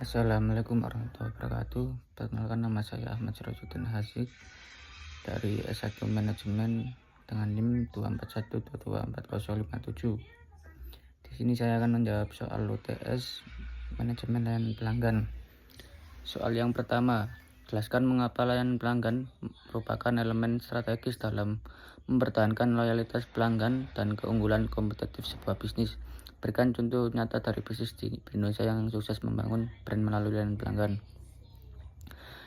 Assalamualaikum warahmatullahi wabarakatuh. Perkenalkan, nama saya Ahmad Sirajuddin Hasik dari S1 Manajemen dengan NIM 241224057. Di sini saya akan menjawab soal UTS Manajemen Layanan Pelanggan. Soal yang pertama, jelaskan mengapa layanan pelanggan merupakan elemen strategis dalam mempertahankan loyalitas pelanggan dan keunggulan kompetitif sebuah bisnis. Berikan contoh nyata dari bisnis di Indonesia yang sukses membangun brand melalui layanan pelanggan.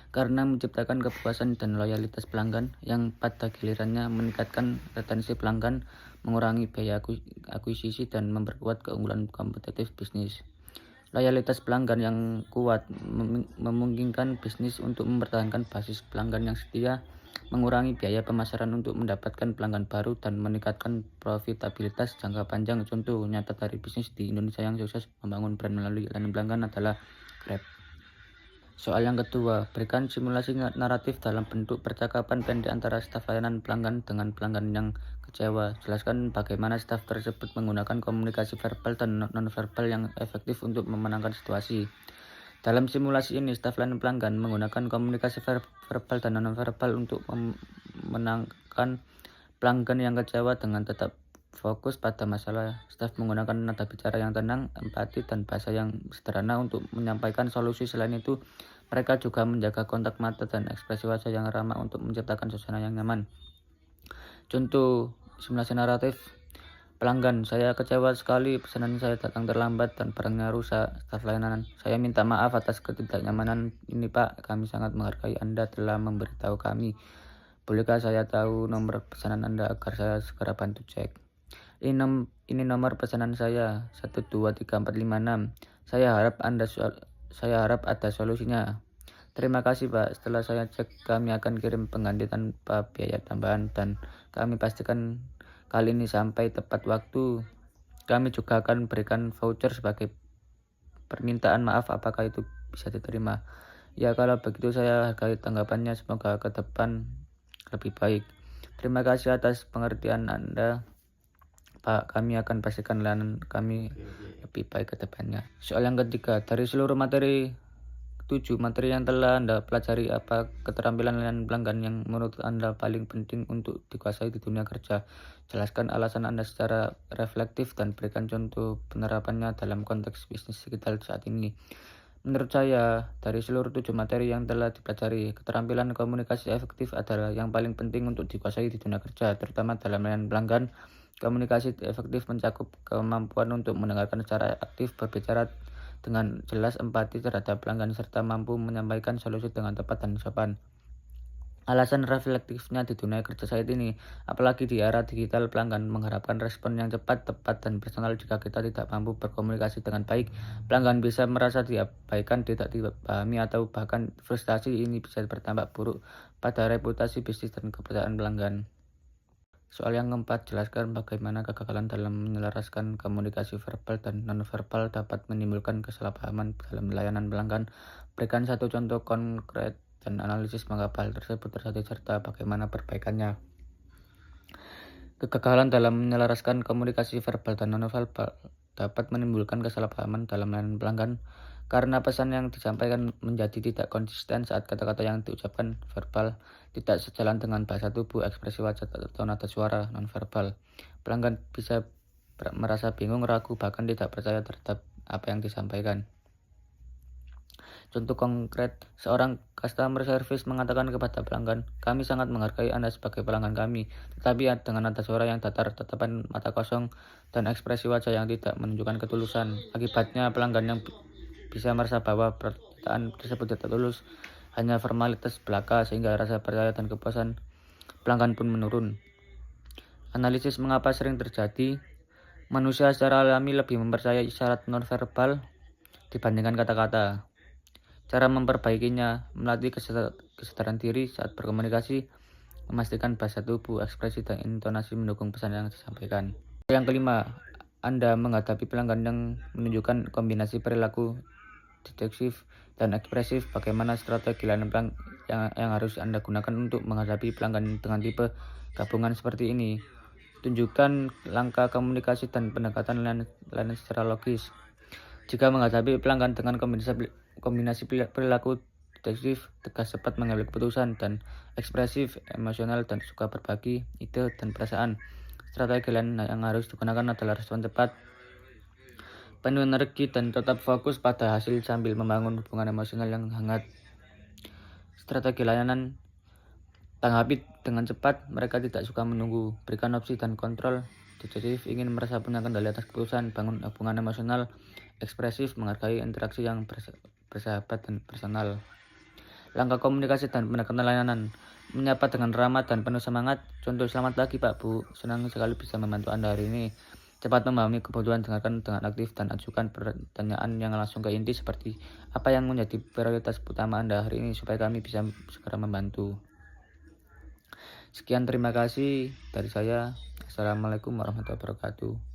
Karena menciptakan kepuasan dan loyalitas pelanggan yang pada gilirannya meningkatkan retensi pelanggan, mengurangi biaya akuisisi, dan memperkuat keunggulan kompetitif bisnis. Loyalitas pelanggan yang kuat memungkinkan bisnis untuk mempertahankan basis pelanggan yang setia, mengurangi biaya pemasaran untuk mendapatkan pelanggan baru, dan meningkatkan profitabilitas jangka panjang. Contoh nyata dari bisnis di Indonesia yang sukses membangun brand melalui layanan pelanggan adalah Grab. Soal yang kedua, berikan simulasi naratif dalam bentuk percakapan pendek antara staf layanan pelanggan dengan pelanggan yang kecewa. Jelaskan bagaimana staf tersebut menggunakan komunikasi verbal dan nonverbal yang efektif untuk memenangkan situasi. Dalam simulasi ini, staf layanan pelanggan menggunakan komunikasi verbal dan nonverbal untuk memenangkan pelanggan yang kecewa dengan tetap fokus pada masalah. Staf menggunakan nada bicara yang tenang, empati, dan bahasa yang sederhana untuk menyampaikan solusi. Selain itu, mereka juga menjaga kontak mata dan ekspresi wajah yang ramah untuk menciptakan suasana yang nyaman. Contoh simulasi naratif. Pelanggan, saya kecewa sekali, pesanan saya datang terlambat dan barangnya rusak. Staf layanan, saya minta maaf atas ketidaknyamanan ini, Pak. Kami sangat menghargai Anda telah memberitahu kami. Bolehkah saya tahu nomor pesanan Anda agar saya segera bantu cek? Ini nomor pesanan saya, 123456. Saya harap ada solusinya. Terima kasih, Pak. Setelah saya cek, kami akan kirim pengganti tanpa biaya tambahan dan kami pastikan kali ini sampai tepat waktu. Kami juga akan berikan voucher sebagai permintaan maaf. Apakah itu bisa diterima? Ya, kalau begitu saya hargai tanggapannya. Semoga ke depan lebih baik. Terima kasih atas pengertian Anda, Pak. Kami akan pastikan layanan kami lebih baik ke depannya. Soal yang ketiga, dari seluruh materi yang telah Anda pelajari, apa keterampilan layanan pelanggan yang menurut Anda paling penting untuk dikuasai di dunia kerja? Jelaskan alasan Anda secara reflektif dan berikan contoh penerapannya dalam konteks bisnis digital saat ini. Menurut saya, dari seluruh 7 materi yang telah dipelajari, keterampilan komunikasi efektif adalah yang paling penting untuk dikuasai di dunia kerja, terutama dalam layanan pelanggan. Komunikasi efektif mencakup kemampuan untuk mendengarkan secara aktif, berbicara dengan jelas, empati terhadap pelanggan, serta mampu menyampaikan solusi dengan tepat dan sopan. Alasan reflektifnya di dunia kerja saat ini, apalagi di era digital, pelanggan mengharapkan respon yang cepat, tepat, dan personal. Jika kita tidak mampu berkomunikasi dengan baik, pelanggan bisa merasa diabaikan, tidak dipahami, atau bahkan frustasi. Ini bisa berdampak buruk pada reputasi bisnis dan kepercayaan pelanggan. Soal yang keempat, jelaskan bagaimana kegagalan dalam menyelaraskan komunikasi verbal dan nonverbal dapat menimbulkan kesalahpahaman dalam layanan pelanggan. Berikan satu contoh konkret dan analisis mengapa hal tersebut terjadi serta bagaimana perbaikannya. Kegagalan dalam menyelaraskan komunikasi verbal dan nonverbal dapat menimbulkan kesalahpahaman dalam layanan pelanggan karena pesan yang disampaikan menjadi tidak konsisten saat kata-kata yang diucapkan verbal tidak sejalan dengan bahasa tubuh, ekspresi wajah, atau nada suara nonverbal. Pelanggan bisa merasa bingung, ragu, bahkan tidak percaya terhadap apa yang disampaikan. Contoh konkret, seorang customer service mengatakan kepada pelanggan, "Kami sangat menghargai Anda sebagai pelanggan kami," tetapi dengan nada suara yang datar, tatapan mata kosong, dan ekspresi wajah yang tidak menunjukkan ketulusan. Akibatnya, pelanggan yang bisa merasa bahwa perkataan tersebut tidak tulus, hanya formalitas belaka, sehingga rasa percaya dan kepuasan pelanggan pun menurun. Analisis mengapa sering terjadi. Manusia secara alami lebih mempercayai isyarat nonverbal dibandingkan kata-kata. Cara memperbaikinya, melatih kesadaran diri saat berkomunikasi, memastikan bahasa tubuh, ekspresi, dan intonasi mendukung pesan yang disampaikan. Yang kelima, Anda menghadapi pelanggan yang menunjukkan kombinasi perilaku deteksif dan ekspresif. Bagaimana strategi layanan pelanggan yang harus Anda gunakan untuk menghadapi pelanggan dengan tipe gabungan seperti ini? Tunjukkan langkah komunikasi dan pendekatan layanan secara logis. Jika menghadapi pelanggan dengan kombinasi perilaku detektif, tegas, cepat mengambil keputusan, dan ekspresif, emosional, dan suka berbagi ide dan perasaan, strategi lain yang harus digunakan adalah respon cepat, penuh energi, dan tetap fokus pada hasil sambil membangun hubungan emosional yang hangat. Strategi layanan: tanggapi dengan cepat, mereka tidak suka menunggu, berikan opsi dan kontrol. Detektif ingin merasa punya kendali atas keputusan, bangun hubungan emosional, ekspresif, menghargai interaksi yang bersahabat dan personal. Langkah komunikasi dan pendekatan layanan: menyapa dengan ramah dan penuh semangat. Contoh, selamat pagi Pak Bu, senang sekali bisa membantu Anda hari ini. Cepat memahami kebutuhan, dengarkan dengan aktif, dan ajukan pertanyaan yang langsung ke inti seperti apa yang menjadi prioritas utama Anda hari ini supaya kami bisa segera membantu. Sekian, terima kasih dari saya. Assalamualaikum warahmatullahi wabarakatuh.